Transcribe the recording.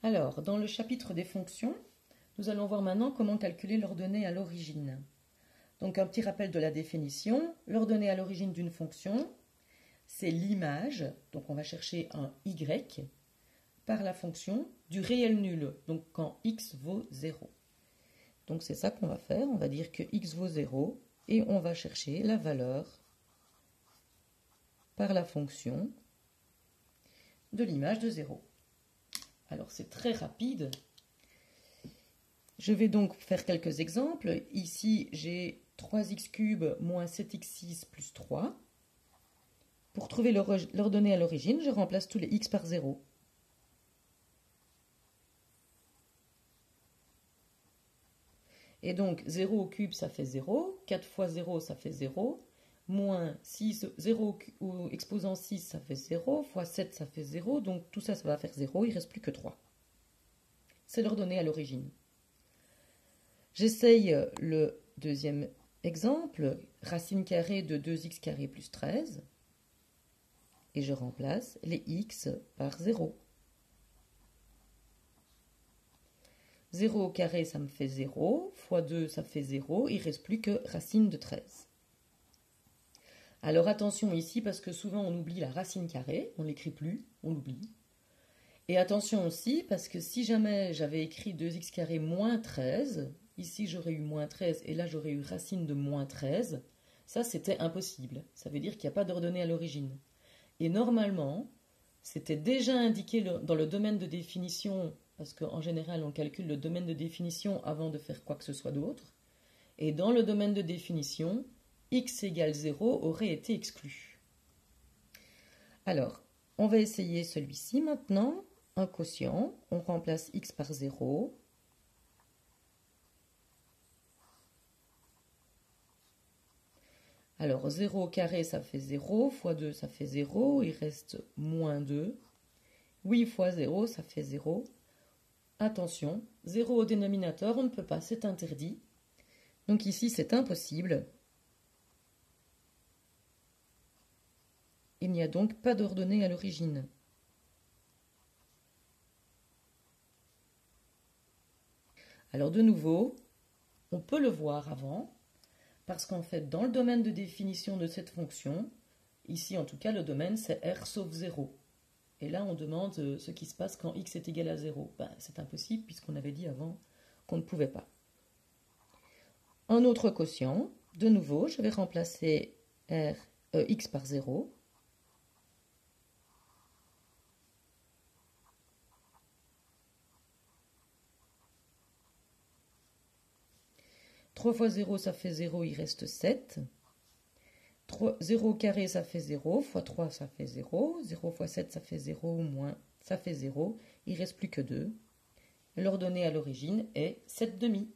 Alors, dans le chapitre des fonctions, nous allons voir maintenant comment calculer l'ordonnée à l'origine. Donc, un petit rappel de la définition. L'ordonnée à l'origine d'une fonction, c'est l'image, donc on va chercher un y, par la fonction du réel nul, donc quand x vaut 0. Donc c'est ça qu'on va faire, on va dire que x vaut 0, et on va chercher la valeur par la fonction de l'image de 0. Alors c'est très rapide. Je vais donc faire quelques exemples. Ici, j'ai 3x³ moins 7x6 plus 3. Pour trouver l'ordonnée à l'origine, je remplace tous les x par 0. Et donc 0 au cube, ça fait 0. 4 fois 0, ça fait 0. Moins 6, 0 ou exposant 6, ça fait 0. Fois 7, ça fait 0. Donc tout ça, ça va faire 0. Il ne reste plus que 3. C'est l'ordonnée à l'origine. J'essaye le deuxième exemple. Racine carrée de 2x carré plus 13. Et je remplace les x par 0. 0 au carré, ça me fait 0. Fois 2, ça fait 0. Il ne reste plus que racine de 13. Alors attention ici, parce que souvent on oublie la racine carrée. On ne l'écrit plus, on l'oublie. Et attention aussi, parce que si jamais j'avais écrit 2x carré moins 13, ici j'aurais eu moins 13 et là j'aurais eu racine de moins 13, ça c'était impossible. Ça veut dire qu'il n'y a pas d'ordonnée à l'origine. Et normalement, c'était déjà indiqué dans le domaine de définition, parce qu'en général, on calcule le domaine de définition avant de faire quoi que ce soit d'autre. Et dans le domaine de définition, x égale 0 aurait été exclu. Alors, on va essayer celui-ci maintenant. Un quotient, on remplace x par 0. Alors 0 au carré, ça fait 0, fois 2, ça fait 0, il reste moins 2. 8 fois 0, ça fait 0. Attention, 0 au dénominateur, on ne peut pas, c'est interdit. Donc ici, c'est impossible. Il n'y a donc pas d'ordonnée à l'origine. Alors de nouveau, on peut le voir avant, parce qu'en fait, dans le domaine de définition de cette fonction, ici en tout cas, le domaine c'est r sauf 0. Et là, on demande ce qui se passe quand x est égal à 0. Ben, c'est impossible, puisqu'on avait dit avant qu'on ne pouvait pas. Un autre quotient, de nouveau, je vais remplacer x par 0. 3 fois 0, ça fait 0, il reste 7. 0 au carré, ça fait 0. Fois 3, ça fait 0. 0 fois 7, ça fait 0. Moins, ça fait 0. Il ne reste plus que 2. L'ordonnée à l'origine est 7 demi.